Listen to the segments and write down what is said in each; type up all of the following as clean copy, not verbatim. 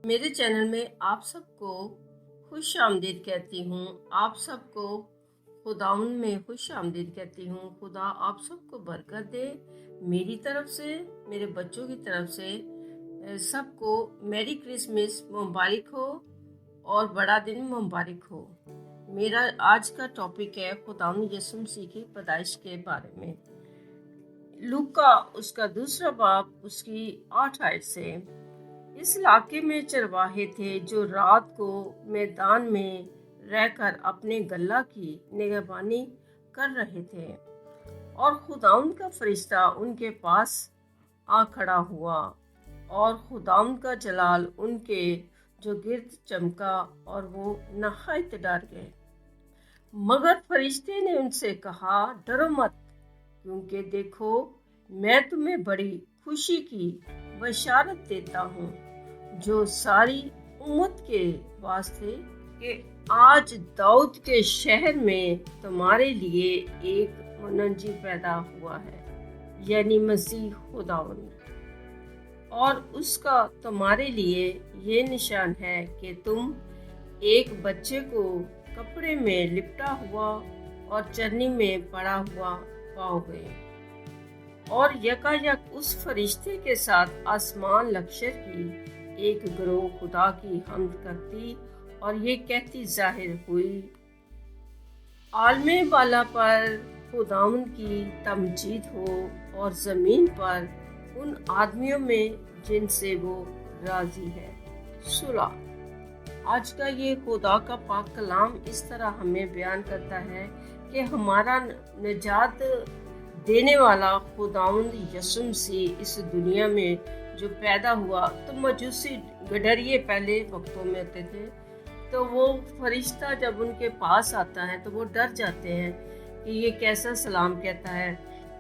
मेरे चैनल में आप सबको खुश आमदीद कहती हूँ। आप सबको खुदाउन में खुश आमदीद कहती हूँ। खुदा आप सबको बरकत दे। मेरी तरफ से, मेरे बच्चों की तरफ से सबको मैरी क्रिसमस मुबारक हो और बड़ा दिन मुबारक हो। मेरा आज का टॉपिक है खुदाउन यीशु मसीह की पैदाइश के बारे में। लूका उसका 2 बाब उसकी 8 आयत से, इस इलाके में चरवाहे थे जो रात को मैदान में रहकर अपने गल्ला की निगहबानी कर रहे थे, और खुदाउन का फरिश्ता उनके पास आ खड़ा हुआ, और खुदाउन का जलाल उनके जो गिर्द चमका, और वो नहायत डर गए। मगर फरिश्ते ने उनसे कहा, डरो मत, क्योंकि देखो मैं तुम्हें बड़ी खुशी की बशारत देता हूँ, जो सारी उम्मत के वास्ते कि आज दाऊद के शहर में तुम्हारे लिए एक मुनज्जी पैदा हुआ है, यानी मसीह खुदावन। और उसका तुम्हारे लिए ये निशान है कि तुम एक बच्चे को कपड़े में लिपटा हुआ और चरनी में पड़ा हुआ पाओगे। और यकायक उस फरिश्ते के साथ आसमान लश्कर की एक गिरोह खुदा की हम्द करती और ये कहती जाहिर हुई, आलमे वाला पर खुदाउन की तमजीद हो, और ज़मीन पर उन आदमियों में जिनसे वो राजी है। सुलह। आज का ये खुदा का पाक कलाम इस तरह हमें बयान करता है कि हमारा निजात देने वाला खुदाउन यीशु मसीह इस दुनिया में जो पैदा हुआ, तो मजूसी गडरिये पहले वक्तों में होते थे, तो वो फरिश्ता जब उनके पास आता है तो वो डर जाते हैं कि ये कैसा सलाम कहता है।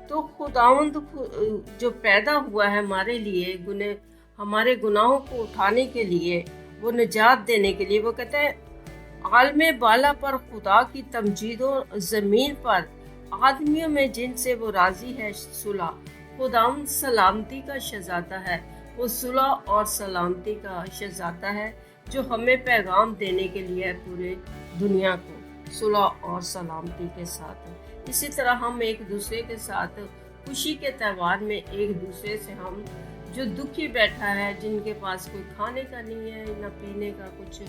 तो खुदावंद जो पैदा हुआ है हमारे लिए, हमारे गुनाहों को उठाने के लिए, वो निजात देने के लिए, वो कहता है आलमे बाला पर खुदा की तमजीद और ज़मीन पर आदमियों में जिनसे वो राजी है सुलह। खुदाउन सलामती का शहज़ादा है, वो सुलह और सलामती का शहज़ादा है, जो हमें पैगाम देने के लिए है पूरे दुनिया को सुलह और सलामती के साथ। इसी तरह हम एक दूसरे के साथ खुशी के त्यौहार में एक दूसरे से, हम जो दुखी बैठा है, जिनके पास कोई खाने का नहीं है ना पीने का कुछ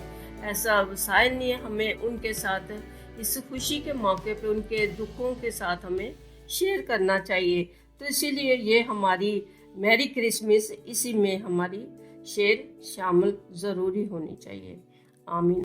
ऐसा वसाइल नहीं है, हमें उनके साथ इस खुशी के मौके पे उनके दुखों के साथ हमें शेयर करना चाहिए। तो इसीलिए ये हमारी मैरी क्रिसमस, इसी में हमारी शेयर शामिल ज़रूरी होनी चाहिए। आमीन।